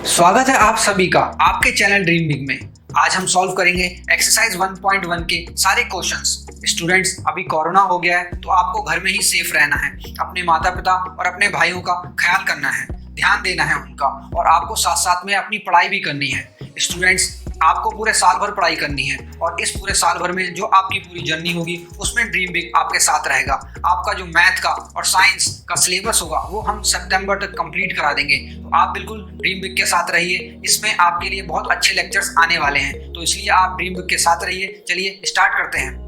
स्वागत है आप सभी का आपके चैनल ड्रीम बिग में। आज हम सॉल्व करेंगे एक्सरसाइज 1.1 के सारे क्वेश्चंस। स्टूडेंट्स, अभी कोरोना हो गया है तो आपको घर में ही सेफ रहना है, अपने माता पिता और अपने भाइयों का ख्याल करना है, ध्यान देना है उनका, और आपको साथ साथ में अपनी पढ़ाई भी करनी है। स्टूडेंट्स, आपको पूरे साल भर पढ़ाई करनी है और इस पूरे साल भर में जो आपकी पूरी जर्नी होगी उसमें ड्रीम बिग आपके साथ रहेगा। आपका जो मैथ का और साइंस का सिलेबस होगा वो हम सितंबर तक कंप्लीट करा देंगे, तो आप बिल्कुल ड्रीम बिग के साथ रहिए। इसमें आपके लिए बहुत अच्छे लेक्चर्स आने वाले हैं, तो इसलिए आप ड्रीम बिग के साथ रहिए। चलिए स्टार्ट करते हैं।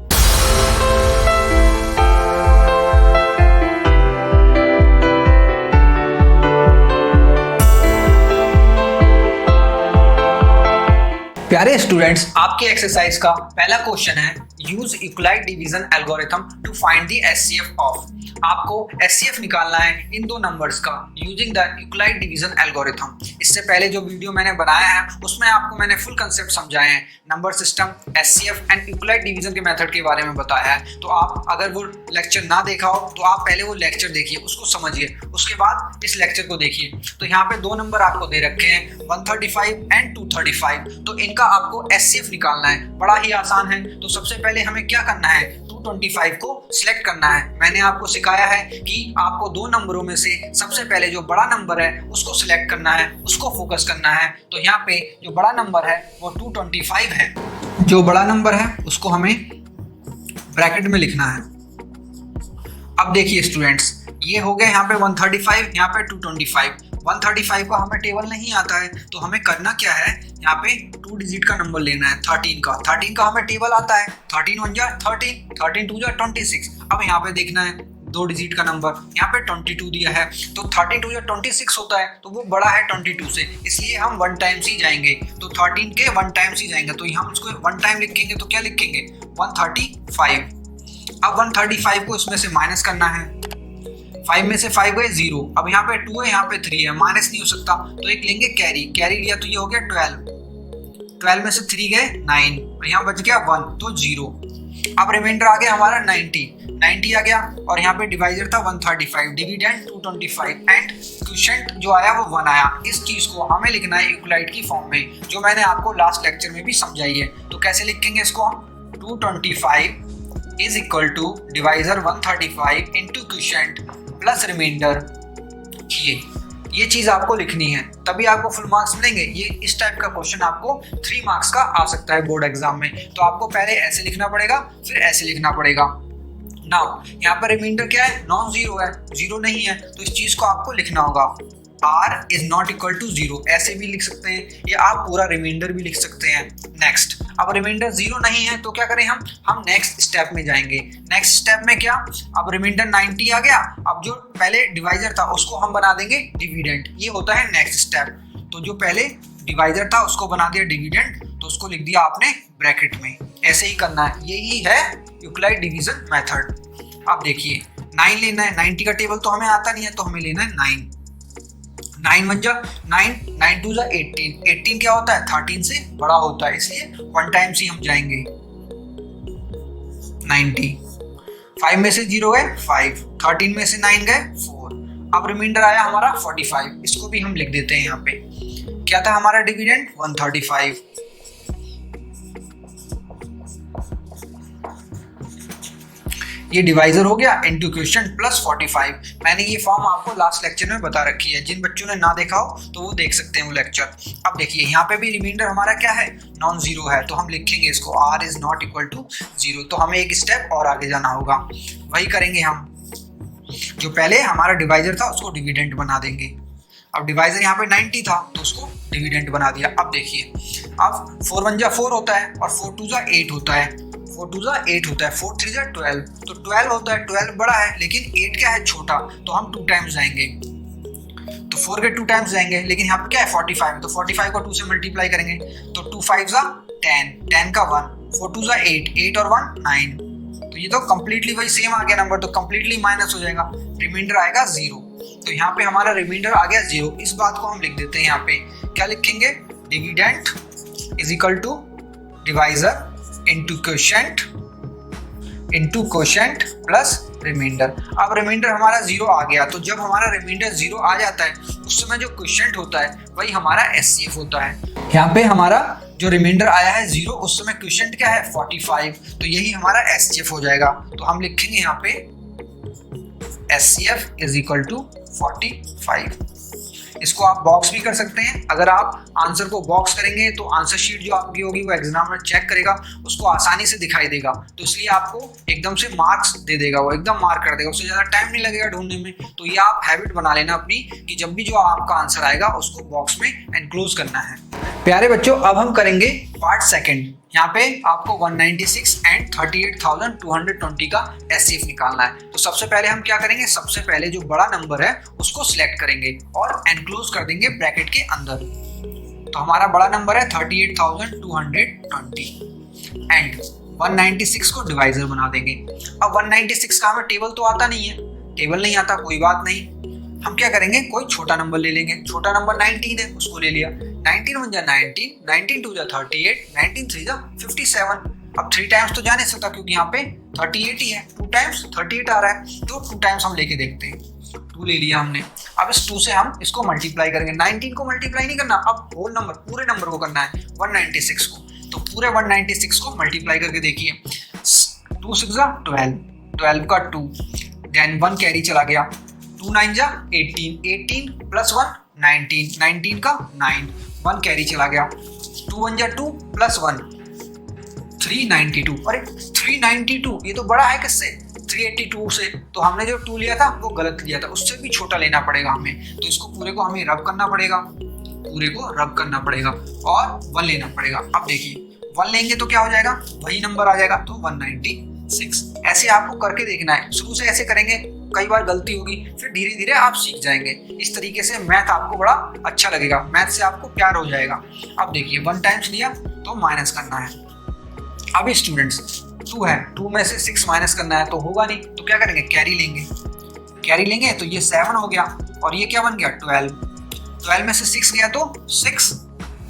प्यारे स्टूडेंट्स, आपके एक्सरसाइज का पहला क्वेश्चन है use Euclid division algorithm to find the HCF of. आपको एचसीएफ निकालना है इन दो नंबर्स का using the Euclid division algorithm. इससे पहले जो वीडियो मैंने बनाया है उसमें आपको मैंने फुल कंसेप्ट समझाए हैं, number system, HCF and Euclid division के मेथड के बारे में बताया है। तो आप अगर वो लेक्चर ना देखा हो तो आप पहले वो लेक्चर देखिए, उसको समझिए, उसके बाद इस लेक्चर को देखिए। तो यहाँ पे दो नंबर आपको दे रखे हैं 135 एंड 235, तो इनका आपको एचसीएफ निकालना है। बड़ा ही आसान है। तो सबसे पहले हमें क्या करना है, 225 को सिलेक्ट करना है। मैंने आपको सिखाया है कि आपको दो नंबरों में से सबसे पहले जो बड़ा नंबर है उसको सिलेक्ट करना है, उसको फोकस करना है। तो यहाँ पे जो बड़ा नंबर है वो 225 है। जो बड़ा नंबर है उसको हमें ब्रैकेट में लिखना है। अब देखिए स्टूडेंट्स, ये हो गया यहाँ पे 135, यहाँ पे 225। 135 का हमें टेबल नहीं आता है, तो हमें करना क्या है, यहाँ पे 2 डिजिट का नंबर लेना है 13 का। 13 का हमें टेबल आता है, 13 1 जा 13, 13 2 जा 26। अब यहाँ पे देखना है 2 डिजिट का नंबर, यहाँ पे 22 दिया है, तो 13 2 जा 26 होता है, तो वो बड़ा है 22 से, इसलिए हम 1 टाइम्स ही जाएंगे। तो 13 के 1 टाइम्स ही जाएंगे, तो हम उसको 1 टाइम लिखेंगे तो क्या लिखेंगे, 135। अब 135 को इसमें से माइनस करना है। 5 में से 5 गए 0। अब यहाँ पे 2 है, यहाँ पे 3 है, माइनस नहीं हो सकता, तो एक लेंगे कैरी। कैरी लिया तो ये हो गया 12। 12 में से 3 गए 9 और यहाँ बच गया 1, तो 0। अब रिमाइंडर आ गया हमारा 90 आ गया, और यहाँ पे डिवाइजर था 135, डिविडेंड 225 एंड क्वोशिएंट जो आया वो 1 आया। इस चीज को हमें लिखना है इक्वलाइट की फॉर्म में, जो मैंने आपको लास्ट लेक्चर में भी समझाई है। तो कैसे लिखेंगे इसको हम, 225 is equal to divisor 135 into quotient plus remainder. ये चीज आपको लिखनी है, तभी आपको फुल मार्क्स मिलेंगे। ये इस टाइप का क्वेश्चन आपको 3 मार्क्स का आ सकता है बोर्ड एग्जाम में। तो आपको पहले ऐसे लिखना पड़ेगा, फिर ऐसे लिखना पड़ेगा। नाउ यहाँ पर रिमाइंडर क्या है, नॉन जीरो है, जीरो नहीं है, तो इस चीज को आपको लिखना होगा, r is not equal to 0। ऐसे भी लिख सकते हैं, या आप पूरा रिमाइंडर भी लिख सकते हैं। नेक्स्ट, अब रिमाइंडर 0 नहीं है तो क्या करें हम नेक्स्ट स्टेप में जाएंगे। नेक्स्ट स्टेप में क्या, अब रिमाइंडर 90 आ गया, अब जो पहले डिवाइजर था उसको हम बना देंगे डिविडेंड। ये होता है नेक्स्ट स्टेप। तो जो पहले डिवाइजर था उसको बना दिया डिविडेंड, तो उसको लिख दिया आपने ब्रैकेट में। ऐसे ही करना है, यही है इक्वलाइट डिवीजन मेथड। अब देखिए 9 लेना है, 90 का टेबल तो हमें आता नहीं है, तो हमें लेना है 9। 9 1 जा 9, 9 2 जा 18। 18 क्या होता है, 13 से बड़ा होता है, इसलिए 1 टाइम्स ही हम जाएंगे 90। 5 में से 0 गए 5, 13 में से 9 गए 4। अब रिमाइंडर आया हमारा 45, इसको भी हम लिख देते हैं। यहाँ पे क्या था हमारा डिविडेंड, 135। ये डिवाइजर हो गया इनटू क्वोशिएंट प्लस 45। मैंने ये फॉर्म आपको लास्ट लेक्चर में बता रखी है, जिन बच्चों ने ना देखा हो तो वो देख सकते हैं वो लेक्चर। अब देखिए यहाँ पे भी रिमाइंडर हमारा क्या है, नॉन जीरो है, तो हम लिखेंगे इसको r is not equal to 0। तो हमें एक स्टेप और आगे जाना होगा, वही करेंगे हम। जो पहले हमारा डिवाइजर था उसको डिविडेंड बना देंगे। अब डिवाइजर यहाँ पे 90 था तो उसको डिविडेंड बना दिया। अब देखिए, अब 4 1 जा 4 होता है, और 4 2 जा 8 होता है, 4 2 जा 8 होता है, 4 3 जा 12, तो 12 होता है। 12 बड़ा है, लेकिन 8 क्या है, छोटा, तो हम 2 टाइम्स जाएंगे। तो 4 के 2 टाइम्स जाएंगे, लेकिन यहाँ पे क्या है 45, तो 45 को 2 से मल्टीप्लाई करेंगे, तो 2 5 जा 10, 10 का 1, 4 2 जा 8, 8 और 1 9। तो ये तो कंप्लीटली वही सेम आ गया नंबर, तो कंप्लीटली माइनस हो जाएगा, रिमाइंडर आएगा 0। तो यहाँ पे हमारा रिमाइंडर आ गया 0। इस बात को हम लिख देते हैं, यहाँ पे क्या लिखेंगे, dividend is equal to divisor into quotient plus remainder. अब रिमाइंडर हमारा 0 आ गया, तो जब हमारा रिमाइंडर 0 आ जाता है उस समय जो क्वोशिएंट होता है वही हमारा एचसीएफ होता है। यहाँ पे हमारा जो रिमाइंडर आया है 0, उस समय क्वोशिएंट क्या है 45, तो यही हमारा एचसीएफ हो जाएगा। तो हम लिखेंगे यहाँ पे एचसीएफ इज इक्वल टू 45। इसको आप बॉक्स भी कर सकते हैं। अगर आप आंसर को बॉक्स करेंगे तो आंसर शीट जो आपकी होगी वो एग्जामिनर चेक करेगा, उसको आसानी से दिखाई देगा, तो इसलिए आपको एकदम से मार्क्स दे देगा, वो एकदम मार्क कर देगा, उससे ज़्यादा टाइम नहीं लगेगा ढूंढने में। तो ये आप हैबिट बना लेना अपनी कि जब भी जो आपका आंसर आएगा उसको बॉक्स में एनक्लोज करना है। प्यारे बच्चों, अब हम करेंगे पार्ट सेकेंड। यहाँ पे आपको 196 एंड 38,220 का एचसीएफ निकालना है। तो सबसे पहले हम क्या करेंगे, सबसे पहले जो बड़ा नंबर है उसको सिलेक्ट करेंगे और एनक्लोज कर देंगे ब्रैकेट के अंदर। तो हमारा बड़ा नंबर है 38,220 एंड 196 को डिवाइजर बना देंगे। अब 196 का हमें टेबल तो आता नहीं है, टेबल नहीं आता कोई बात नहीं, हम क्या करेंगे कोई छोटा नंबर ले लेंगे। छोटा नंबर 19 है, उसको ले लिया। 19 1 जा 19, 19 2 जा 38, 19 3 जा 57। अब 3 टाइम्स तो जा नहीं सकता क्योंकि यहाँ पे 38 ही है, 2 टाइम्स 38 आ रहा है, तो 2 टाइम्स हम लेके देखते हैं। 2 ले लिया हमने। अब इस 2 से हम इसको मल्टीप्लाई करेंगे। 19 को मल्टीप्लाई नहीं करना, अब होल नंबर पूरे नंबर को करना है 196 को। तो पूरे 196 को मल्टीप्लाई करके देखिए। 2 6 जा 12, 12 का 2, देन 1 कैरी चला गया। 2 9 जा 18, 18 प्लस 1 19, 19 का 9, 1 कैरी चला गया। 2 1 जा 2 प्लस 1 392। अरे 392 ये तो बड़ा है किससे, 382 से। तो हमने जो 2 लिया था वो गलत लिया था, उससे भी छोटा लेना पड़ेगा हमें। तो इसको पूरे को हमें रब करना पड़ेगा, पूरे को रब करना पड़ेगा और 1 लेना पड़ेगा। अब देखिए 1 लेंगे तो क्या हो जाएगा, वही नंबर आ जाएगा, तो 196। ऐसे आपको करके देखना है, शुरू से ऐसे करेंगे, कई बार गलती होगी, फिर धीरे धीरे आप सीख जाएंगे। इस तरीके से मैथ आपको बड़ा अच्छा लगेगा, मैथ से आपको प्यार हो जाएगा। अब देखिए 1 टाइम्स लिया तो माइनस करना है। अब स्टूडेंट्स 2 है, 2 में से 6 माइनस करना है तो होगा नहीं, तो क्या करेंगे कैरी लेंगे। कैरी लेंगे तो ये 7 हो गया और ये क्या बन गया 12। 12 में से 6 गया तो 6।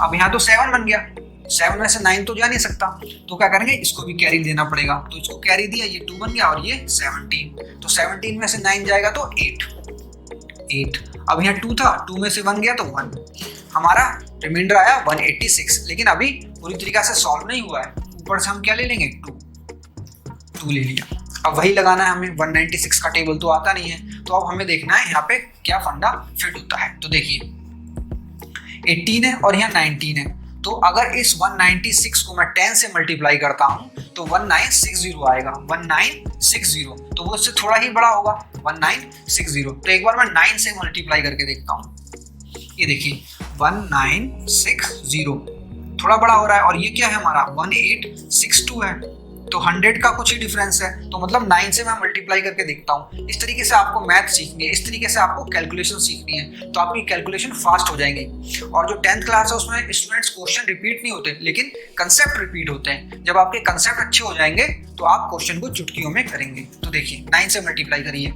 अब यहाँ तो 7 बन गया, 7 में से 9 तो जा नहीं सकता, तो क्या करेंगे इसको भी कैरी देना पड़ेगा। तो इसको कैरी दिया, ये 2 बन गया और ये 17। तो 17 में से 9 जाएगा तो 8। अब यहाँ 2 था, 2 में से 1 गया तो 1। हमारा रिमाइंडर आया 186, लेकिन अभी पूरी तरीके से सॉल्व नहीं हुआ है। ऊपर से हम क्या ले लेंगे 2 ले लिया। अब वही लगाना है हमें, 196 का टेबल तो आता नहीं है, तो अब हमें देखना है यहाँ पे क्या फंडा फिट होता है। तो देखिए 18 है और यहाँ 19 है, तो अगर इस 196 को मैं 10 से मल्टीप्लाई करता हूँ तो 1960 आएगा, 1960। तो वो इससे थोड़ा ही बड़ा होगा 1960। तो एक बार मैं 9 से मल्टीप्लाई करके देखता हूँ। ये देखिए 1960 थोड़ा बड़ा हो रहा है, और ये क्या है हमारा 1862 है, तो 100 का कुछ ही डिफरेंस है, तो मतलब 9 से मैं मल्टीप्लाई करके देखता हूँ। इस तरीके से आपको मैथ सीखनी है, इस तरीके से आपको कैलकुलेशन सीखनी है, तो आपकी कैलकुलेशन फास्ट हो जाएंगी। और जो 10th क्लास है उसमें स्टूडेंट्स क्वेश्चन रिपीट नहीं होते, लेकिन कंसेप्ट रिपीट होते हैं। जब आपके कंसेप्ट अच्छे हो जाएंगे तो आप क्वेश्चन को चुटकियों में करेंगे। तो देखिए 9 से मल्टीप्लाई करिए,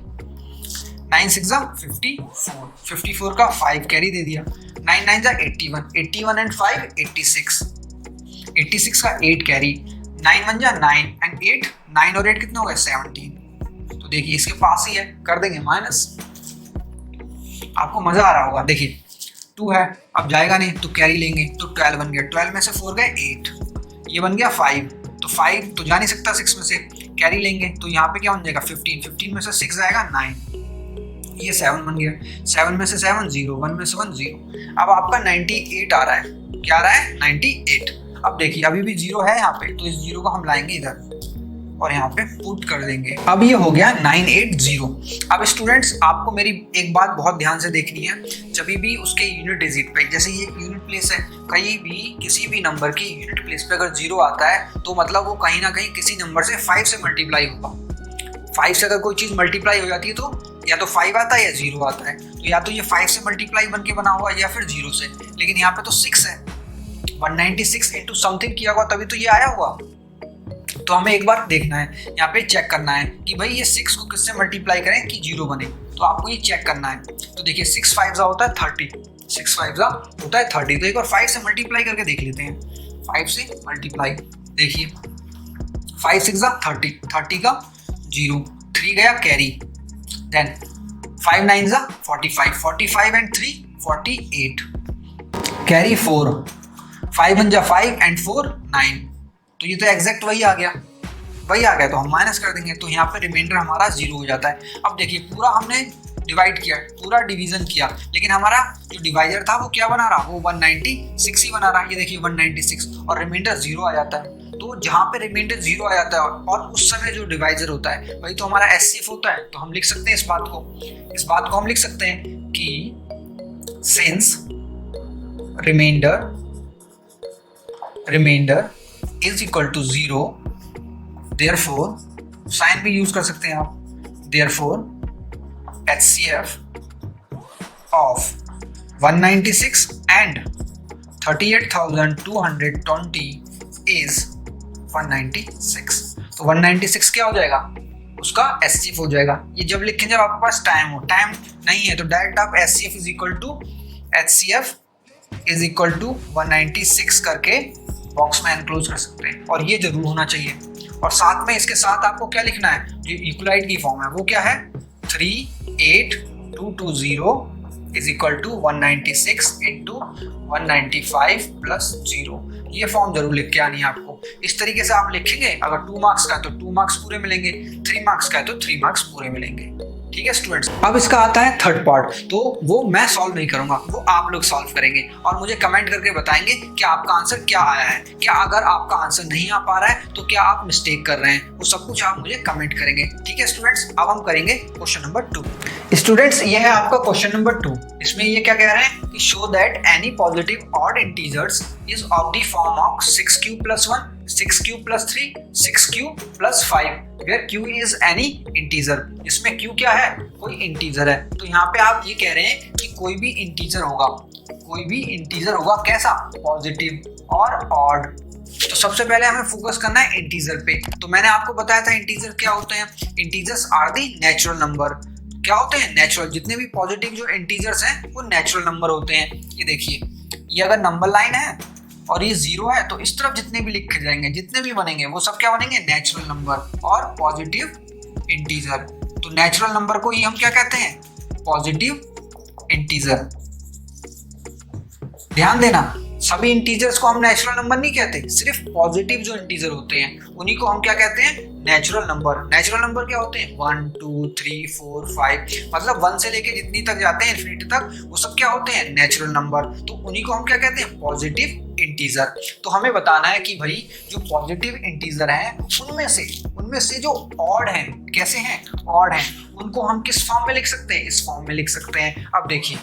9 6 जा 54, 54 का 5 कैरी दे दिया। 9 9 जा 81, 81 एंड 5 86, 86 का 8 कैरी। 9 1 जा 9 एंड 8, 9 और 8 कितना हो गया 17। तो देखिए इसके पास ही है, कर देंगे माइनस। आपको मजा आ रहा होगा। देखिए 2 है, अब जाएगा नहीं तो कैरी लेंगे, तो 12 बन गया। 12 में से 4 गए 8, ये बन गया 5, तो 5 तो जा नहीं सकता 6 में से, कैरी लेंगे तो यहाँ पे क्या बन जाएगा 15, 15 में से 6 जाएगा 9, ये 7 बन गया। 7 में से 7 0, 1 में से 1 0। अब आपका 98 आ रहा है, क्या आ रहा है 98। अब देखिए अभी भी 0 है यहाँ पे, तो इस 0 को हम लाएंगे इधर और यहाँ पे पुट कर देंगे। अब ये हो गया 980। अब स्टूडेंट्स आपको मेरी एक बात बहुत ध्यान से देखनी है, जब भी उसके यूनिट डिजिट पे, जैसे ये यूनिट प्लेस है, कहीं भी किसी भी नंबर की यूनिट प्लेस पे अगर 0 आता है तो मतलब वो कहीं ना कहीं किसी नंबर से 5 से मल्टीप्लाई होगा। 5 से अगर कोई चीज़ मल्टीप्लाई हो जाती है तो या तो 5 आता है या 0 आता है, तो या तो ये 5 से मल्टीप्लाई बन के बना हुआ या फिर 0 से। लेकिन यहाँ पे तो 6 है, 196 इंटू समथिंग किया हुआ तभी तो ये आया हुआ। तो हमें एक बार देखना है, यहाँ पे चेक करना है कि भाई ये 6 को किससे मल्टीप्लाई करें कि 0 बने, तो आपको ये चेक करना है। तो देखिए 6 5 जा होता है 30, 6 5 जा होता है 30। तो एक बार 5 से मल्टीप्लाई करके देख लेते हैं। 5 से मल्टीप्लाई, देखिए 5 6 जा 30, 30 का 0, 3 गया कैरी, देन 5 9 जा 45, 45 एंड 3 48, कैरी 4, 5 1 जा 5 एंड 4 9, तो ये तो एग्जैक्ट वही आ गया तो हम माइनस कर देंगे, तो यहाँ पे रिमाइंडर हमारा 0 हो जाता है। अब देखिए पूरा हमने डिवाइड किया, पूरा डिवीजन किया, लेकिन हमारा जो डिवाइजर था वो क्या बना रहा, वो 196 ही बना रहा है। ये देखिए 196 और रिमाइंडर 0 आ जाता है। तो जहाँ पे रिमाइंडर 0 आ जाता है और उस समय जो डिवाइजर होता है वही तो हमारा एचसीएफ होता है। तो हम लिख सकते हैं इस बात को हम लिख सकते हैं कि since remainder is equal to 0, therefore sign भी यूज कर सकते हैं आप, therefore HCF of 196 and 38,220 is 196। तो 196 क्या हो जाएगा, उसका HCF हो जाएगा। ये जब लिखें जब आपके पास टाइम नहीं है तो डायरेक्ट आप HCF is equal to HCF is equal to 196 करके बॉक्स में एनक्लोज कर सकते हैं, और ये जरूर होना चाहिए। और साथ में इसके साथ आपको क्या लिखना है, जो यूक्लिड की फॉर्म है वो क्या है, 38220 is equal to 196 into 195 plus 0। ये फॉर्म जरूर लिख के आनी है आपको। इस तरीके से आप लिखेंगे, अगर 2 मार्क्स का है तो 2 मार्क्स पूरे मिलेंगे, 3 मार्क्स का है तो 3 मार्क्स पूरे मिलेंगे। ठीक है स्टूडेंट्स, अब इसका आता है थर्ड पार्ट, तो वो मैं सॉल्व नहीं करूंगा, वो आप लोग सॉल्व करेंगे और मुझे कमेंट करके बताएंगे कि आपका आंसर क्या आया है। क्या अगर आपका आंसर नहीं आ पा रहा है तो क्या आप मिस्टेक कर रहे हैं, वो सब कुछ आप मुझे कमेंट करेंगे। ठीक है स्टूडेंट्स, अब हम करेंगे क्वेश्चन नंबर 2। स्टूडेंट्स, ये है आपका क्वेश्चन नंबर 2। इसमें ये क्या कह रहे हैं कि show that any positive odd integers is of the form of 6q + 1, 6q + 3, 6q + 5 where q is any integer। इसमें q क्या है, कोई इंटीजर है। तो यहाँ पे आप ये कह रहे हैं कि कोई भी इंटीजर होगा, कैसा, पॉजिटिव और ऑड। तो सबसे पहले हमें फोकस करना है इंटीजर पे। तो मैंने आपको बताया था इंटीजर क्या होते हैं, integers are the natural number. क्या होते हैं, नेचुरल। जितने भी पॉजिटिव जो इंटीजर्स हैं वो नेचुरल नंबर होते हैं। ये देखिए, ये अगर नंबर लाइन है और ये 0 है तो इस तरफ जितने भी लिखे जाएंगे, जितने भी बनेंगे वो सब क्या बनेंगे, नेचुरल नंबर और पॉजिटिव इंटीजर। तो नेचुरल नंबर को ही हम क्या कहते हैं, पॉजिटिव इंटीजर। ध्यान देना, सभी इंटीजर्स को हम नेचुरल नंबर नहीं कहते, सिर्फ पॉजिटिव जो इंटीजर होते हैं उन्हीं को हम क्या कहते हैं, नेचुरल नंबर। नेचुरल नंबर क्या होते हैं, 1 2 3 4 5, मतलब 1 से लेके जितनी तक जाते हैं इन्फिनिटी तक, वो सब क्या होते हैं, नेचुरल नंबर। तो उन्हीं को हम क्या कहते हैं, पॉजिटिव इंटीजर। तो हमें बताना है कि भाई जो पॉजिटिव इंटीजर हैं उनमें से जो ऑड हैं, कैसे हैं, ऑड हैं, उनको हम किस फॉर्म में लिख सकते हैं, इस फॉर्म में लिख सकते हैं। अब देखिए,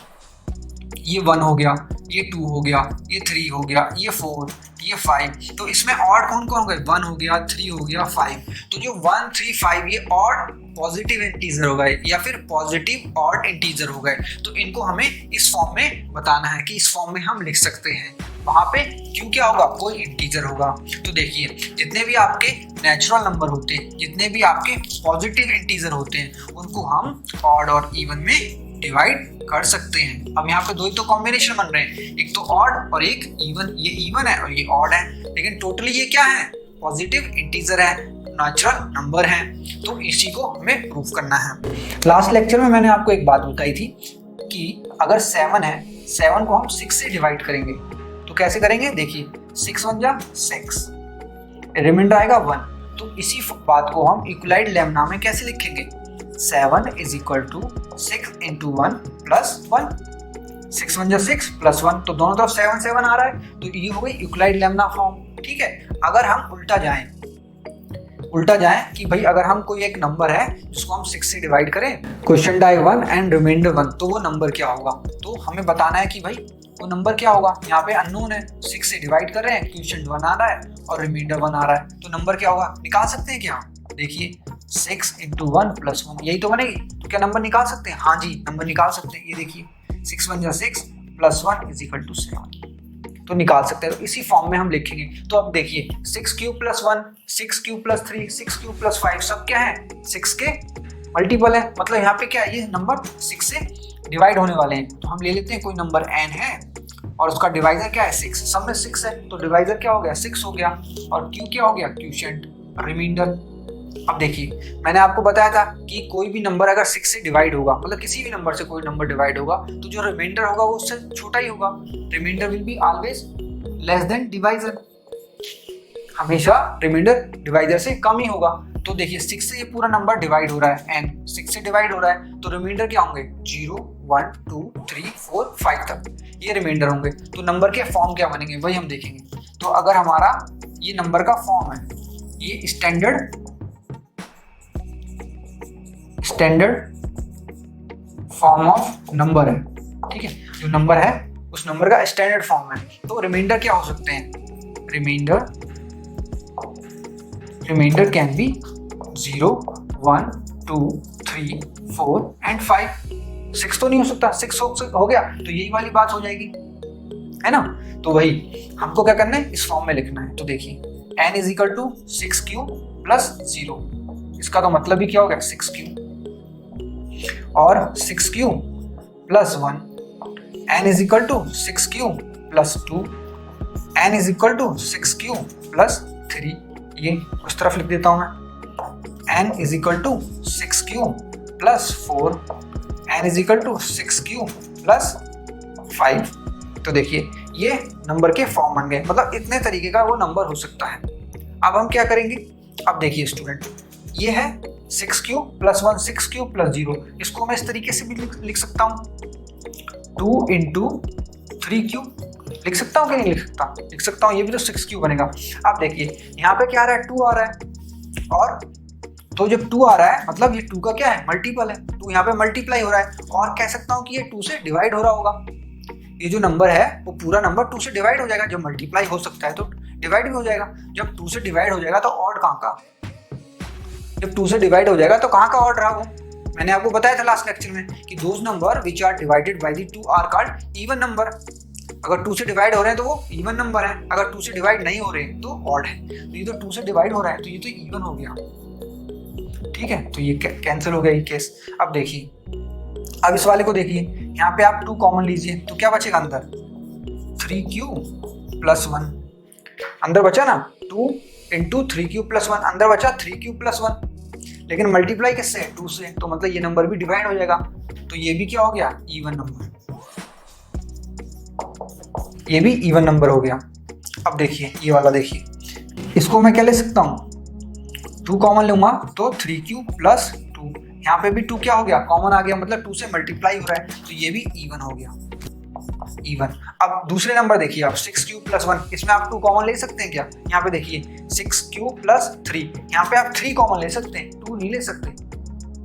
ये 1 हो गया, ये 2 हो गया, ये 3 हो गया, ये 4, ये 5। तो इसमें ऑड कौन कौन हो गए, 1 हो गया, 3 हो गया, 5। तो जो 1 3 5 ये ऑड पॉजिटिव इंटीजर हो गए या फिर पॉजिटिव ऑड इंटीजर हो गए। तो इनको हमें इस फॉर्म में बताना है कि इस फॉर्म में हम लिख सकते हैं। वहां पे क्यों क्या होगा, कोई इंटीजर होगा। तो देखिए, जितने भी आपके नेचुरल नंबर होते हैं, जितने भी आपके पॉजिटिव इंटीजर होते हैं, उनको हम ऑड और इवन में डिवाइड कर सकते हैं। अब यहाँ पे दो ही तो कॉम्बिनेशन बन रहे हैं, एक तो ऑड और एक इवन। ये इवन है और ये ऑड है, लेकिन टोटली ये क्या है, पॉजिटिव इंटीजर है, नेचुरल नंबर है। तो इसी को हमें प्रूफ करना है। लास्ट लेक्चर में मैंने आपको एक बात बताई थी कि अगर 7 है, 7 को हम 6 से डिवाइड करेंगे तो कैसे करेंगे, देखिए 6 1 जा 6, रिमाइंडर आएगा 1। तो इसी बात को हम इक्वलाइड लेम्मा में कैसे लिखेंगे, 7 is equal to 6 into 1 plus 1, 6 1 जा 6 प्लस 1, तो दोनों तरफ 7 7 आ रहा है, तो ये हो गई यूक्लिड लेम्मा फॉर्म। ठीक है, अगर हम उल्टा जाएं कि भाई अगर हम कोई एक नंबर है जिसको हम 6 से डिवाइड करें, क्वेश्चन डाई 1 एंड रिमाइंडर 1, तो वो नंबर क्या होगा। तो हमें बताना है कि भाई वो नंबर क्या होगा। यहाँ पे अननोन है, 6 से डिवाइड कर रहे हैं, क्वेश्चन 1 आ रहा है और रिमाइंडर 1 आ रहा है, तो नंबर क्या होगा, निकाल सकते हैं क्या। देखिए 6 इंटू 1 प्लस 1, यही तो बनेगी। तो क्या नंबर निकाल सकते हैं, हाँ जी नंबर निकाल सकते हैं। ये देखिए 6 1 जा 6 प्लस 1 इज इक्वल टू 7, तो निकाल सकते हैं। तो इसी फॉर्म में हम लिखेंगे। तो अब देखिए 6q + 1, 6q + 3, 6q + 5 सब क्या है, 6 के मल्टीपल है। मतलब यहाँ पे क्या है, ये नंबर 6 से डिवाइड होने वाले हैं। तो हम ले लेते हैं कोई नंबर n है और उसका डिवाइजर क्या है 6, सब में 6 है, तो डिवाइजर क्या हो गया 6 हो गया, और q क्या हो गया क्वोशिएंट, रिमाइंडर। अब देखिए, मैंने आपको बताया था कि कोई भी नंबर अगर 6 से डिवाइड होगा, मतलब किसी भी नंबर से कोई नंबर डिवाइड होगा, तो जो रिमाइंडर होगा वो उससे छोटा ही होगा। Remainder will be always less than divisor, हमेशा रिमाइंडर डिवाइजर से कम ही होगा। तो देखिए 6 से ये पूरा नंबर डिवाइड हो रहा है, n 6 से डिवाइड हो रहा है, तो रिमाइंडर क्या होंगे 0 1 2 3 4 5 तक ये रिमाइंडर होंगे। तो नंबर के फॉर्म क्या बनेंगे वही हम देखेंगे। तो अगर हमारा ये नंबर का फॉर्म है, ये स्टैंडर्ड फॉर्म ऑफ नंबर है, ठीक है, जो नंबर है उस नंबर का स्टैंडर्ड फॉर्म है। तो रिमाइंडर क्या हो सकते हैं, रिमाइंडर कैन बी 0 1 2 3 4 एंड 5। 6 तो नहीं हो सकता, 6 हो गया तो यही वाली बात हो जाएगी, है ना। तो वही हमको क्या करना है, इस फॉर्म में लिखना है। तो देखिए n is equal to 6q plus 0, इसका तो मतलब ही क्या हो गया 6q, और 6q plus 1, n is equal to 6q plus 2, n is equal to 6q plus 3। ये उस तरफ लिख देता हूं मैं, n is equal to 6q plus 4, n is equal to 6q plus 5। तो देखिए ये नंबर के फॉर्म बन गए, मतलब इतने तरीके का वो नंबर हो सकता है। अब हम क्या करेंगे, अब देखिए स्टूडेंट, ये है 6q प्लस 1 6q प्लस 0, इसको मैं इस तरीके से भी लिख सकता हूँ, 2 इंटू 3q लिख सकता हूँ कि नहीं लिख सकता हूँ, ये भी तो 6q बनेगा। अब देखिए यहाँ पे क्या आ रहा है, 2 आ रहा है, और तो जब 2 आ रहा है मतलब ये 2 का क्या है, मल्टीपल है, तो यहाँ पे मल्टीप्लाई हो रहा है, और कह सकता हूँ कि ये 2 से डिवाइड हो रहा होगा। ये जो नंबर है वो पूरा नंबर 2 से डिवाइड हो जाएगा, जब मल्टीप्लाई हो सकता है तो डिवाइड भी हो जाएगा। जब 2 से डिवाइड हो जाएगा तो ऑड कहाँ का, जब 2 से डिवाइड हो जाएगा तो कहाँ का ऑड रहा वो, मैंने आपको बताया था लास्ट लेक्चर में कि those number which are divided by the 2 are called even number. अगर 2 से डिवाइड हो रहे हैं तो वो इवन नंबर है, अगर 2 से डिवाइड नहीं हो रहे हैं तो ऑड है। तो ये तो 2 से डिवाइड हो रहा है तो ये तो इवन हो गया, ठीक है, तो ये कैंसिल हो गया ये केस। अब देखिए, अब इस वाले को देखिए, यहाँ पे आप 2 कॉमन लीजिए तो क्या बचेगा अंदर, 3q प्लस 1, अंदर बचा ना 2 इंटू 3q प्लस 1, अंदर बचा 3q प्लस 1, लेकिन मल्टीप्लाई किससे 2 से, तो मतलब ये नंबर भी डिवाइड हो जाएगा, तो ये भी क्या हो गया इवन नंबर, ये भी इवन नंबर हो गया। अब देखिए ये वाला देखिए, इसको मैं क्या ले सकता हूँ, 2 कॉमन लूंगा तो 3q प्लस 2, यहाँ पे भी 2 क्या हो गया कॉमन आ गया, मतलब 2 से मल्टीप्लाई हो रहा है, तो ये भी इवन हो गया, इवन। अब दूसरे नंबर देखिए आप 6q प्लस 1, इसमें आप 2 कॉमन ले सकते हैं क्या, यहाँ पे देखिए 6q प्लस 3, यहाँ पे आप 3 कॉमन ले सकते हैं, 2 नहीं ले सकते।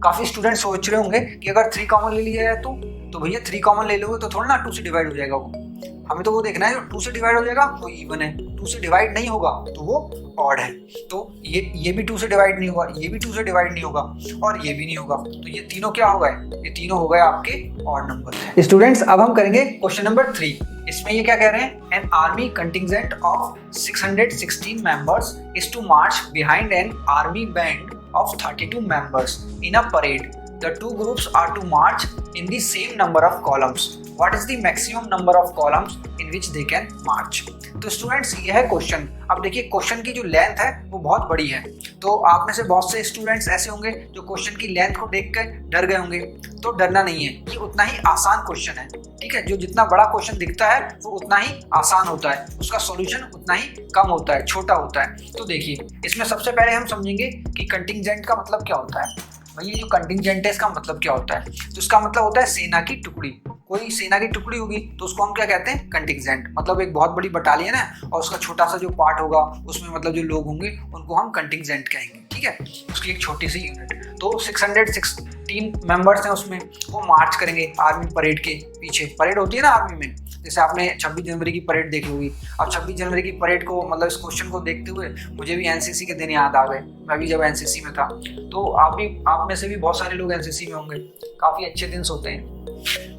काफी स्टूडेंट सोच रहे होंगे कि अगर 3 कॉमन ले लिया जाए तो भैया 3 कॉमन ले लोगे तो थोड़ा ना 2 से डिवाइड हो जाएगा वो, हमें तो वो देखना है जो 2 से डिवाइड हो जाएगा वो इवन है, 2 से डिवाइड नहीं होगा तो वो ऑड है। तो ये भी 2 से डिवाइड नहीं होगा, ये भी 2 से डिवाइड नहीं होगा, और ये भी नहीं होगा, तो ये तीनों क्या हो गए, ये तीनों हो गए आपके ऑड नंबर। स्टूडेंट्स अब हम करेंगे क्वेश्चन नंबर 3। इसमें ये क्या कह रहे हैं, an army contingent of 616 members is to march behind an army band of 32 members in a parade. The two groups are to march in the same number of columns. What is the maximum number of columns in which they can march? तो students ये है question. अब देखिए question की जो length है वो बहुत बड़ी है, तो आप में से बहुत से स्टूडेंट्स ऐसे होंगे जो क्वेश्चन की लेंथ को देखकर डर गए होंगे। तो डरना नहीं है, ये उतना ही आसान क्वेश्चन है, ठीक है। जो जितना बड़ा क्वेश्चन दिखता है वो उतना ही आसान होता है, उसका सॉल्यूशन उतना ही कम होता है, छोटा होता है। तो देखिए इसमें सबसे पहले हम समझेंगे कि कंटिंजेंट का मतलब क्या होता है। भैया जो कंटिंजेंट है इसका मतलब क्या होता है, तो इसका मतलब होता है सेना की टुकड़ी। कोई सेना की टुकड़ी होगी तो उसको हम क्या कहते हैं, कंटिंजेंट। मतलब एक बहुत बड़ी बटालियन है और उसका छोटा सा जो पार्ट होगा उसमें मतलब जो लोग होंगे उनको हम कंटिंजेंट कहेंगे, ठीक है, उसकी एक छोटी सी यूनिट। तो 616 मेंबर्स हैं उसमें, वो मार्च करेंगे आर्मी परेड के पीछे। परेड होती है ना आर्मी में, जैसे आपने 26 जनवरी की परेड देखी होगी। अब 26 जनवरी की परेड को मतलब इस क्वेश्चन को देखते हुए मुझे भी एनसीसी के दिन याद आ गए। मैं भी जब एनसीसी में था, तो आप में से भी बहुत सारे लोग एनसीसी में होंगे। काफ़ी अच्छे दिन होते हैं,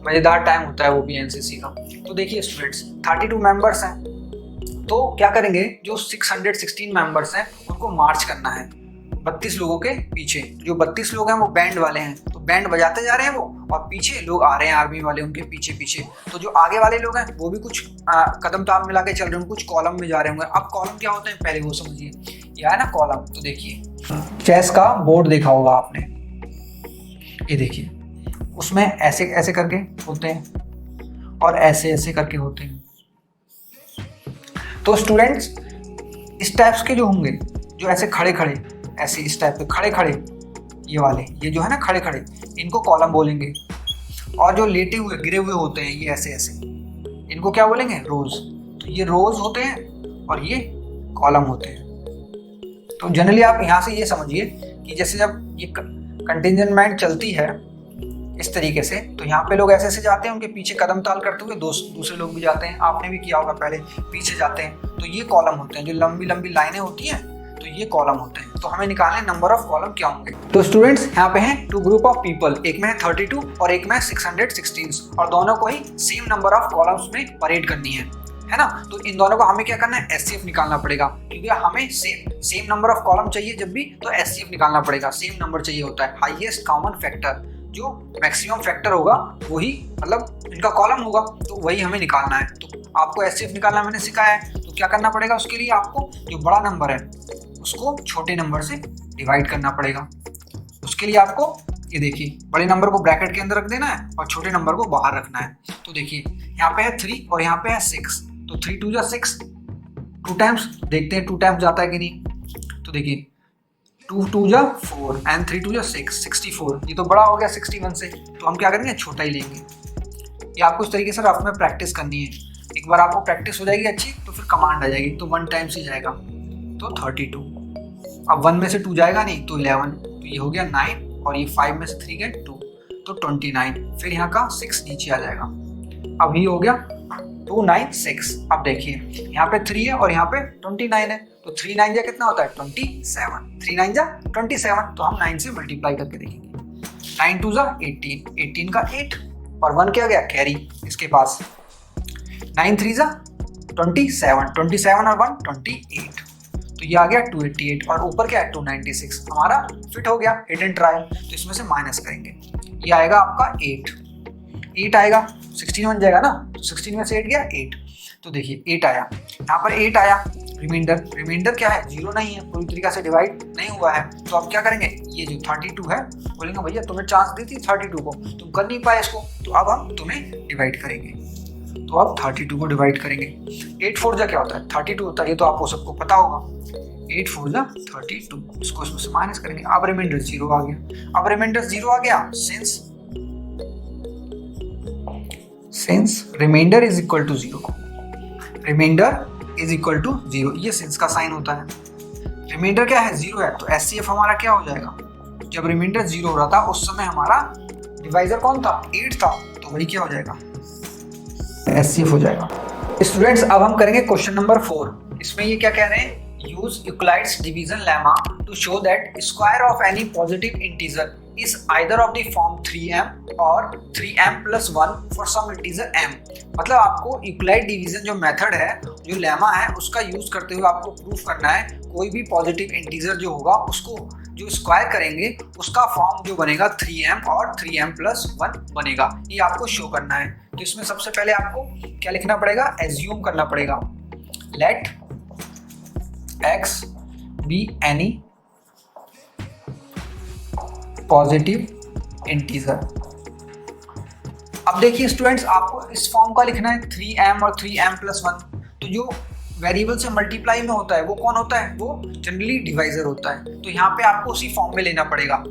मज़ेदार टाइम होता है वो भी एनसीसी का। तो देखिए स्टूडेंट्स 32 मेंबर्स हैं, तो क्या करेंगे, जो 616 मेंबर्स हैं उनको मार्च करना है 32 लोगों के पीछे। जो 32 लोग हैं वो बैंड वाले हैं, तो बैंड बजाते जा रहे हैं वो, और पीछे लोग आ रहे हैं आर्मी वाले उनके पीछे पीछे। तो जो आगे वाले लोग हैं वो भी कुछ कदम ताल मिला के चल रहे होंगे, कुछ कॉलम में जा रहे होंगे। अब कॉलम क्या होते हैं पहले वो समझिए, यह है ना कॉलम। तो देखिए चेस का बोर्ड देखा होगा आपने, ये देखिए, उसमें ऐसे ऐसे करके होते हैं और ऐसे ऐसे करके होते हैं। तो स्टूडेंट्स इस टाइप्स के जो होंगे, जो ऐसे खड़े खड़े, ऐसे इस टाइप के खड़े खड़े, ये वाले, ये जो है ना खड़े खड़े, इनको कॉलम बोलेंगे। और जो लेटे हुए गिरे हुए होते हैं, ये ऐसे ऐसे, इनको क्या बोलेंगे? रोज। तो ये रोज होते हैं और ये कॉलम होते हैं। तो जनरली आप यहाँ से ये समझिए कि जैसे जब ये कंटिंजेंट चलती है इस तरीके से, तो यहाँ पे लोग ऐसे ऐसे जाते हैं, उनके पीछे कदम ताल करते हुए दूसरे लोग भी जाते हैं। आपने भी किया होगा पहले, पीछे जाते हैं। तो ये कॉलम होते हैं, जो लंबी लंबी लाइनें होती हैं, तो ये कॉलम होते हैं। तो हमें निकालने नंबर ऑफ कॉलम क्या होंगे। तो स्टूडेंट्स यहाँ पे हैं टू ग्रुप ऑफ पीपल, एक में है 32 और एक में है 616, और दोनों को ही सेम नंबर ऑफ कॉलम्स में परेड करनी है ना। तो इन दोनों को हमें क्या करना है? एचसीएफ निकालना पड़ेगा, क्योंकि हमें सेम नंबर ऑफ कॉलम चाहिए जब भी, तो एचसीएफ निकालना पड़ेगा। सेम नंबर चाहिए होता है, हाईएस्ट कॉमन फैक्टर, जो मैक्सिमम फैक्टर होगा वही, मतलब इनका कॉलम होगा, तो वही हमें निकालना है। तो आपको एचसीएफ निकालना मैंने सिखाया है, तो क्या करना पड़ेगा उसके लिए? आपको जो बड़ा नंबर है उसको छोटे नंबर से डिवाइड करना पड़ेगा। उसके लिए आपको ये देखिए, बड़े नंबर को ब्रैकेट के अंदर रख देना है और छोटे नंबर को बाहर रखना है। तो देखिए यहाँ पे है 3 और यहाँ पे है 6, तो 3 2 जा 6, 2 टाइम्स, देखते हैं 2 टाइम्स जाता है कि नहीं। तो देखिए 2 2 जा 4 एंड 3 2 जा 6, 64। ये तो बड़ा हो गया 61 से, तो हम क्या करेंगे? छोटा ही लेंगे। ये आपको इस तरीके से रफ में प्रैक्टिस करनी है। एक बार आपको प्रैक्टिस हो जाएगी अच्छी, तो फिर कमांड आ जाएगी, तो 1 टाइम्स ही जाएगा, तो 32। अब 1 में से 2 जाएगा नहीं, तो 11, तो ये हो गया 9, और ये 5 में से 3 गए 2, तो 29। फिर यहाँ का 6 नीचे आ जाएगा। अब ये हो गया 296। अब देखिए यहाँ पे 3 है और यहाँ पे 29 है, तो 3 9 जा कितना होता है? 27। 3 9 जा 27, तो हम 9 से मल्टीप्लाई करके देखेंगे। 9 2 जा 18, 18 का 8, और 1 क्या गया? कैरी इसके पास। 9 3 जा 27, 27 और 1 28, तो ये आ गया 288, और ऊपर क्या है? 296। हमारा फिट हो गया, हिट एंड ट्राई। तो इसमें से माइनस करेंगे, ये आएगा आपका 8 आएगा, 16 बन जाएगा ना, तो 16 में से 8 गया 8, तो देखिए 8 आया, यहाँ पर 8 आया। रिमाइंडर क्या है? 0 नहीं है, पूरी तरीके से डिवाइड नहीं हुआ है। तो अब क्या करेंगे? ये जो 32 है, बोलेंगे भैया तुम्हें चांस दी थी 32 को, तुम कर नहीं पाए इसको, तो अब हम तुम्हें डिवाइड करेंगे। तो अब 32 को डिवाइड करेंगे। 8 4 जा क्या होता है? 32 होता है, ये तो आपको सबको पता होगा। 8 4 जा 32, इसको इसमें से माइनस करेंगे। अब रिमाइंडर 0 आ गया। अब रिमाइंडर 0 आ गया, since remainder is equal to 0, remainder is equal to 0, ये सिंस का साइन होता है। रिमाइंडर क्या है? 0 है, तो एचसीएफ हमारा क्या हो जाएगा? जब रिमाइंडर 0 हो रहा था उस समय हमारा डिवाइजर कौन था? 8 था, तो वही क्या हो जाएगा? एचसीएफ हो जाएगा। स्टूडेंट्स अब हम करेंगे क्वेश्चन नंबर 4। इसमें ये क्या कह रहे हैं? Use Euclid's division lemma to show that square of any positive integer is either of the form 3m और 3m plus 1 for some integer m। मतलब आपको यूक्लाइड डिवीजन जो मेथड है, जो लेमा है, उसका यूज करते हुए आपको प्रूफ करना है कोई भी पॉजिटिव इंटीजर जो होगा उसको जो स्क्वायर करेंगे उसका फॉर्म जो बनेगा 3m और 3m plus 1 बनेगा। ये आपको शो करना है। तो इसमें सबसे पहले आपको क्या लिखना पड़ेगा? एज्यूम करना पड़ेगा, let x be any positive integer. अब देखिए स्टूडेंट्स, आपको इस फॉर्म का लिखना है 3m और 3m plus 1। तो जो वेरिएबल से मल्टीप्लाई में होता है वो कौन होता है? वो जनरली डिवाइजर होता है। तो यहाँ पे आपको उसी फॉर्म में लेना पड़ेगा।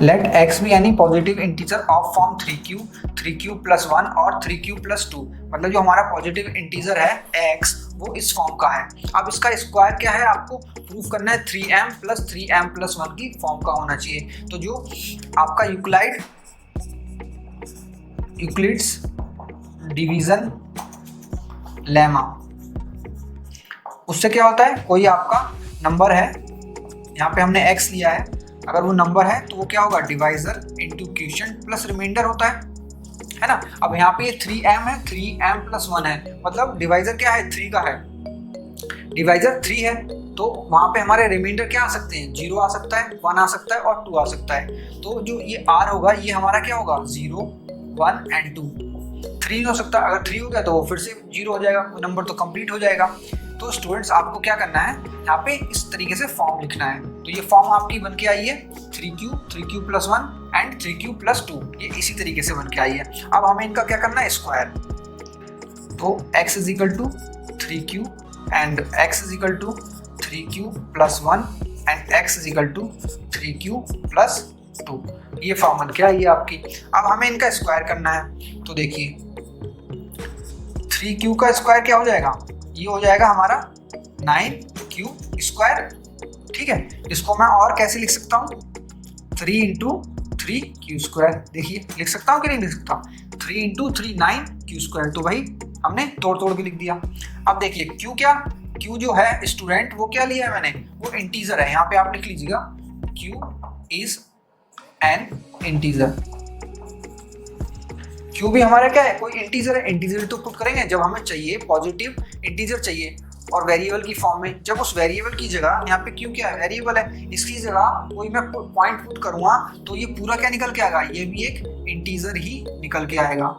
Let x be any positive integer of form 3q plus 1 और 3q plus 2। मतलब जो हमारा पॉजिटिव इंटीजर है x, वो इस फॉर्म का है। अब इसका स्क्वायर क्या है? आपको प्रूफ करना है 3m plus 3m plus 1 की फॉर्म का होना चाहिए। तो जो आपका यूक्लिड्स डिवीजन लेमा, उससे क्या होता है? कोई आपका नंबर है, यहाँ पे हमने x लिया है, अगर वो नंबर है तो वो क्या होगा? Divisor into quotient plus remainder होता है ना। अब यहाँ पे ये 3m है, 3m plus 1 है, मतलब डिवाइजर क्या है? 3 का है, डिवाइजर 3 है, तो वहाँ पे हमारे रिमाइंडर क्या आ सकते हैं, 0 आ सकता है, 1 आ सकता है और 2 आ सकता है। तो जो ये r होगा ये हमारा क्या होगा, 0, 1 एंड 2। 3 नहीं हो सकता, अगर 3 हो गया तो वो फिर से 0 हो जाएगा, वो नंबर तो कंप्लीट हो जाएगा। तो स्टूडेंट्स आपको क्या करना है, यहाँ पे इस तरीके से फॉर्म लिखना है। तो ये फॉर्म आपकी बन के आई है 3q plus 1 and 3q plus 2, ये इसी तरीके से बन के आई है। अब हमें इनका क्या करना है, स्क्वायर। तो x is equal to 3q and x is equal to 3q plus 1 and x is equal to 3q plus 2, ये फॉर्म बन के आई है आपकी। अब हमें इनका स्क्वायर करना है। तो देखिए 3q का स्क्वायर क्या हो जाएगा, ये हो जाएगा हमारा 9q स्क्वायर। ठीक है, इसको मैं और कैसे लिख सकता हूँ, 3 इंटू 3q स्क्वायर। देखिए लिख सकता हूँ कि नहीं लिख सकता, 3 इंटू 3 9q स्क्वायर। तो भाई हमने तोड़ तोड़ के लिख दिया। अब देखिए q क्या, q जो है स्टूडेंट वो क्या लिया है मैंने, वो इंटीजर है। यहाँ पे आप लिख लीजिएगा q is an integer. q भी हमारा क्या है, कोई इंटीजर है। इंटीजर तो पुट करेंगे जब हमें चाहिए पॉजिटिव इंटीजर चाहिए और वेरिएबल की फॉर्म में। जब उस वेरिएबल की जगह यहाँ पे q क्या है, वेरिएबल है, इसकी जगह कोई मैं पॉइंट पुट करूँगा तो ये पूरा क्या निकल के आएगा, ये भी एक इंटीजर ही निकल के आएगा।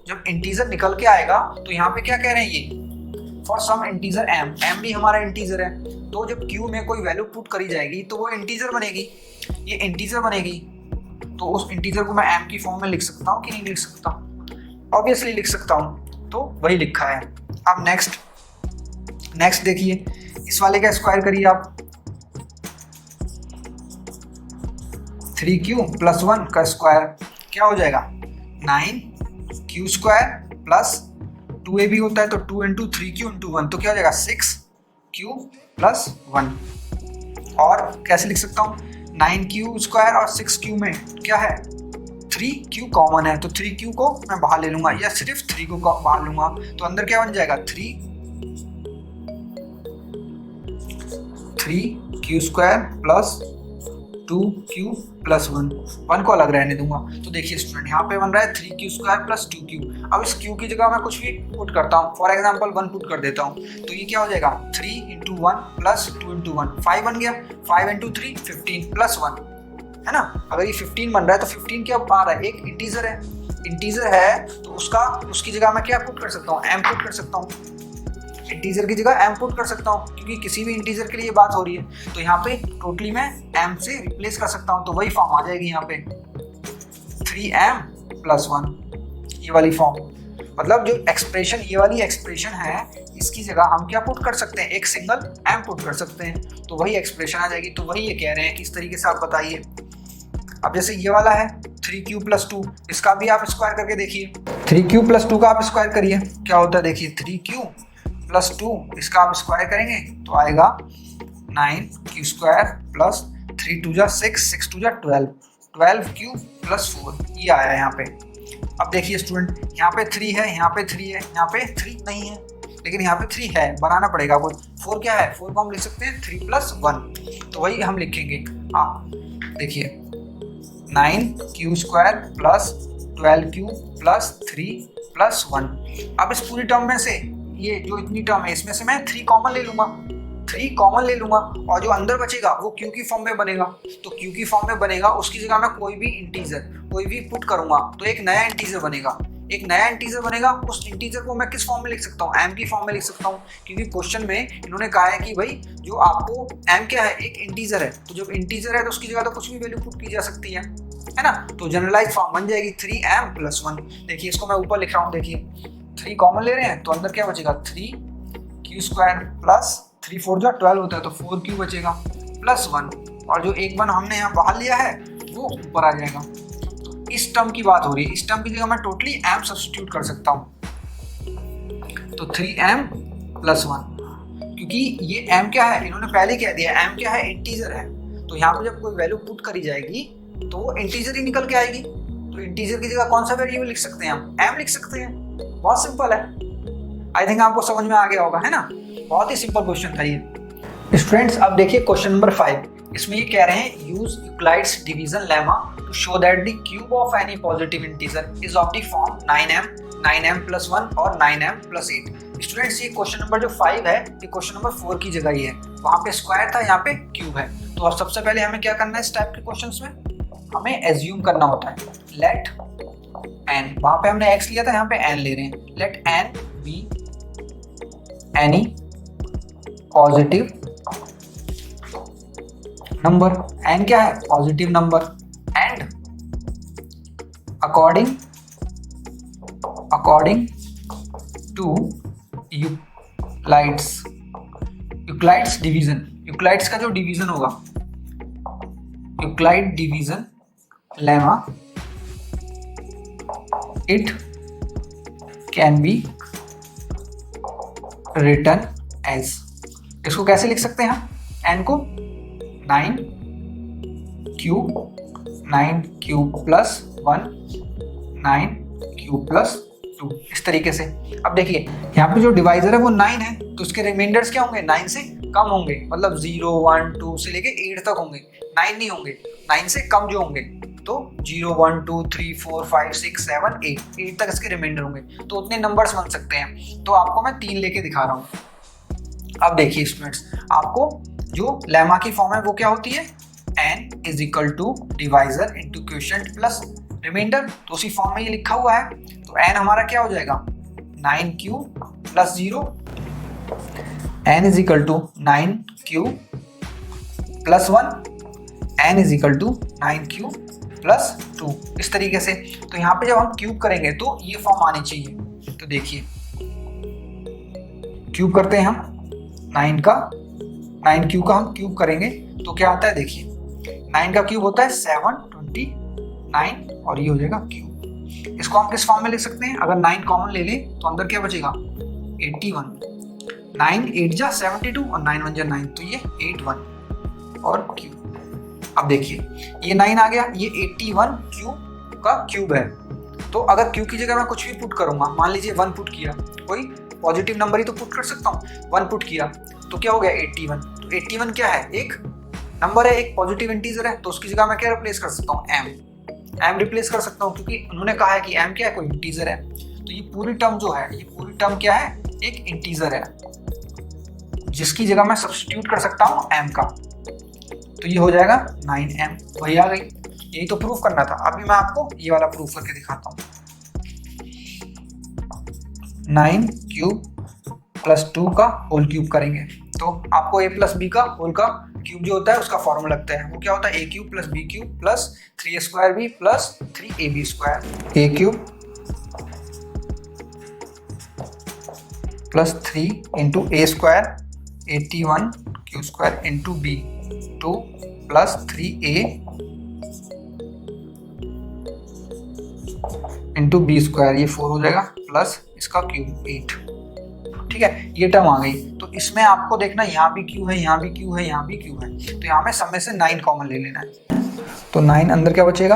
जब इंटीजर निकल के आएगा तो यहाँ पे क्या कह रहे हैं, ये फॉर सम इंटीजर m भी हमारा इंटीजर है। तो जब q में कोई वैल्यू पुट करी जाएगी तो वो इंटीजर बनेगी, ये इंटीजर बनेगी। तो उस इंटीजर को मैं m की फॉर्म में लिख सकता हूँ कि नहीं लिख सकता, ऑब्वियसली लिख सकता हूँ। तो वही लिखा है। अब नेक्स्ट देखिए, इस वाले का स्क्वायर करिए आप। 3q प्लस 1 का स्क्वायर क्या हो जाएगा, 9q स्क्वायर प्लस 2a भी होता है तो 2 इंटू 3q इंटू 1, तो क्या हो जाएगा 6q प्लस 1। और कैसे लिख सकता हूँ, 9q स्क्वायर और 6q में क्या है, 3q कॉमन है, तो 3q को मैं बाहर ले लूंगा या सिर्फ 3 को बाहर लूंगा। तो अंदर क्या बन जाएगा, 3q square plus 2q plus 1 को अलग रहने दूंगा। तो देखिए स्टूडेंट यहाँ पे बन रहा है 3q स्क्वायर प्लस 2q। अब इस q की जगह मैं कुछ भी पुट करता हूँ, फॉर एग्जांपल 1 पुट कर देता हूँ, तो ये क्या हो जाएगा 3 इंटू 1 प्लस 2 इंटू 1, 5 बन गया। 5 इंटू 3 15 प्लस 1 है ना। अगर ये 15 बन रहा है तो 15 क्या आ रहा है, एक इंटीजर है तो उसकी जगह मैं क्या पुट कर सकता हूँ, m पुट कर सकता हूँ। इंटीजर की जगह m पुट कर सकता हूँ क्योंकि किसी भी इंटीजर के लिए बात हो रही है। तो यहाँ पे टोटली मैं m से रिप्लेस कर सकता हूँ, तो वही फॉर्म आ जाएगी यहाँ पे 3m प्लस 1, ये वाली फॉर्म। मतलब जो एक्सप्रेशन, ये वाली एक्सप्रेशन है, इसकी जगह हम क्या पुट कर सकते हैं, एक सिंगल m पुट कर सकते हैं, तो वही एक्सप्रेशन आ जाएगी। तो वही ये कह रहे हैं कि इस तरीके से आप बताइए। अब जैसे ये वाला है 3q प्लस 2, इसका भी आप स्क्वायर करके देखिए। 3q प्लस 2 का आप स्क्वायर करिए, क्या होता है देखिए, 3q प्लस 2, इसका आप स्क्वायर करेंगे तो आएगा 9q स्क्वायर प्लस 3 2 जा 6, 6 2 जा 12, 12q प्लस 4, ये आया यहाँ पे। अब देखिए स्टूडेंट, यहाँ पे 3 है, यहाँ पे 3 है, यहाँ पे 3 नहीं है, लेकिन यहाँ पे 3 है, बनाना पड़ेगा आपको। 4 क्या है, 4 को हम लिख सकते हैं 3 प्लस 1, तो वही हम लिखेंगे। हाँ देखिए 9q square plus 12q plus 3 plus 1। अब इस पूरी टर्म में से ये जो इतनी टर्म है इसमें से मैं 3 कॉमन ले लूंगा, और जो अंदर बचेगा वो q की फॉर्म में बनेगा। तो q की फॉर्म में बनेगा, उसकी जगह मैं कोई भी पुट करूंगा तो एक नया इंटीजर बनेगा। उस इंटीजर को मैं किस फॉर्म में लिख सकता हूँ, m की फॉर्म में लिख सकता हूँ, क्योंकि क्वेश्चन में इन्होंने कहा है कि भाई जो आपको m क्या है, एक इंटीजर है, तो जब इंटीजर है तो उसकी जगह तो कुछ भी वैल्यू पुट की जा सकती है ना। तो जनरलाइज फॉर्म बन जाएगी 3m प्लस 1। देखिए इसको मैं ऊपर लिख रहा हूँ, देखिए 3 कॉमन ले रहे हैं तो अंदर क्या बचेगा, 3q स्क्वायर प्लस 3 4 जो 12 होता है तो 4q बचेगा प्लस 1, और जो एक 1 हमने यहाँ बाहर लिया है वो ऊपर आ जाएगा। तो इस टर्म की बात हो रही है, इस टर्म की जगह मैं टोटली m सब्स्टिट्यूट कर सकता हूँ, तो 3m प्लस 1, क्योंकि ये m क्या है, इन्होंने पहले कह दिया m क्या है, इंटीजर है। तो यहाँ पे जब कोई वैल्यू पुट करी जाएगी तो वो इंटीजर ही निकल के आएगी। तो इंटीजर की जगह कौन सा वेरिएबल लिख सकते हैं हम, m लिख सकते हैं। बहुत सिंपल है, आई थिंक आपको समझ में आ गया होगा, है ना। बहुत ही सिंपल क्वेश्चन था ये। स्टूडेंट्स अब देखिए क्वेश्चन नंबर 5, इसमें ये कह रहे हैं use Euclid's division lemma to show that the cube of any positive integer is of the form 9m plus 1 और 9m प्लस 8। स्टूडेंट्स ये क्वेश्चन नंबर जो 5 है ये क्वेश्चन नंबर 4 की जगह ही है, वहां पे स्क्वायर था, यहाँ पे क्यूब है। तो अब सबसे पहले हमें क्या करना है इस टाइप के क्वेश्चंस में, हमें एज्यूम करना होता है लेट n, वहां पे हमने x लिया था, यहाँ पे n ले रहे हैं, let n be any positive number, n क्या है positive number, and according to Euclid's division, Euclid's का जो डिवीजन होगा, Euclid division lemma, it can be written as, इसको कैसे लिख सकते हैं हम, n को 9 क्यूब प्लस 1 9 क्यूब प्लस 2, इस तरीके से। अब देखिए यहाँ पे जो डिवाइजर है वो 9 है, तो इसके रिमाइंडर्स क्या होंगे 9 से कम होंगे, मतलब 0 1 2 से लेके 8 तक होंगे, 9 नहीं होंगे, 9 से कम जो होंगे तो 0 1 2 3 4 5 6 7 8 तक इसके रिमाइंडर होंगे, तो उतने नंबर्स बन सकते हैं। तो आपको मैं 3 लेके दिखा रहा हूँ। अब देखिए स्टूडेंट्स, आपको जो लेमा की फॉर्म है वो क्या होती है, n is equal to divisor into quotient plus remainder, तो उसी फॉर्म में ये लिखा हुआ है। तो n हमारा क्या हो जाएगा 9 cube plus 0, n is equal to 9 cube plus 1, n is equal to 9 cube plus 2, इस तरीके से। तो यहाँ पे जब हम क्यूब करेंगे तो ये फॉर्म आनी चाहिए। तो देखिए क्यूब करते हैं हम 9 क्यूब का हम क्यूब करेंगे तो क्या आता है, देखिए 9 का क्यूब होता है 729 और ये हो जाएगा क्यूब। इसको हम किस फॉर्म में लिख सकते हैं, अगर 9 कॉमन ले लें तो अंदर क्या बचेगा 81, 9 8 जा 72 और 9 1 जा 9, तो ये 81 और क्यूब। अब देखिए ये 9 आ गया, ये 81 क्यूब का क्यूब है। तो अगर क्यूब की जगह मैं कुछ भी पुट करूंगा, मान लीजिए 1 पुट किया, कोई पॉजिटिव नंबर ही तो पुट कर सकता हूँ, 1 पुट किया तो क्या हो गया 81। तो 81 क्या है, एक नंबर है, एक पॉजिटिव इंटीजर है, तो उसकी जगह मैं क्या रिप्लेस कर सकता हूँ m रिप्लेस कर सकता हूँ, क्योंकि उन्होंने कहा है कि m क्या है, कोई इंटीजर है। तो ये पूरी टर्म जो है, ये पूरी टर्म क्या है, एक इंटीजर है जिसकी जगह मैं सब्स्टिट्यूट कर सकता हूँ m का, तो ये हो जाएगा 9m, वही आ गई। यही तो प्रूफ करना था। अभी मैं आपको ये वाला प्रूफ करके दिखाता हूँ। 9 क्यूब प्लस 2 का होल क्यूब करेंगे तो आपको a प्लस बी का होल का क्यूब जो होता है उसका फॉर्मूला लगता है, वो क्या होता है a cube plus b cube plus 3a² plus 3ab² a cube plus 3 into a² 81 q² into b 2 plus 3a into b², ये 4 हो जाएगा, प्लस इसका क्यूब 8। ठीक है, ये टर्म आ गई। तो इसमें आपको देखना यहाँ भी क्यू है, यहाँ भी क्यू है, यहाँ भी क्यू है, तो यहाँ में सब में से 9 कॉमन ले लेना है। तो 9 अंदर क्या बचेगा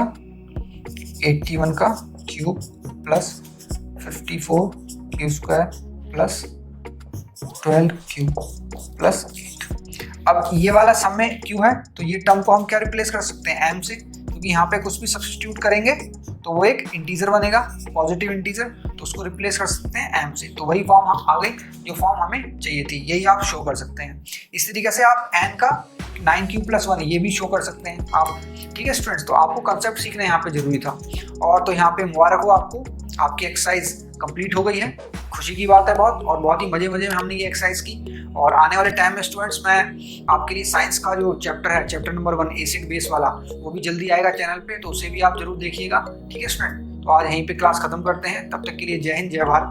81 का cube plus 54 q² plus 12 cube plus 8। अब ये वाला सब में क्यू है, तो ये टर्म को हम क्या रिप्लेस कर सकते हैं m से, क्योंकि यहाँ पे कुछ भी सब्स्टिट्यूट करेंगे तो वो एक इंटीजर बनेगा, पॉजिटिव इंटीजर, तो उसको रिप्लेस कर सकते हैं m से। तो वही फॉर्म आ गई जो फॉर्म हमें चाहिए थी, यही आप शो कर सकते हैं। इस तरीके से आप n का 9 क्यूब प्लस 1 ये भी शो कर सकते हैं आप। ठीक है स्टूडेंट्स, तो आपको कंसेप्ट सीखना यहाँ पे जरूरी था। और तो यहाँ पे मुबारक हो आपको, आपकी एक्सरसाइज कंप्लीट हो गई है, खुशी की बात है बहुत, और बहुत ही मजे में हमने ये एक्सरसाइज की। और आने वाले टाइम में स्टूडेंट्स मैं आपके लिए साइंस का जो चैप्टर है, चैप्टर नंबर 1 एसिड बेस वाला, वो भी जल्दी आएगा चैनल पे, तो उसे भी आप जरूर देखिएगा। ठीक है स्टूडेंट, तो आज यहीं पे क्लास खत्म करते हैं। तब तक के लिए जय हिंद, जय भारत।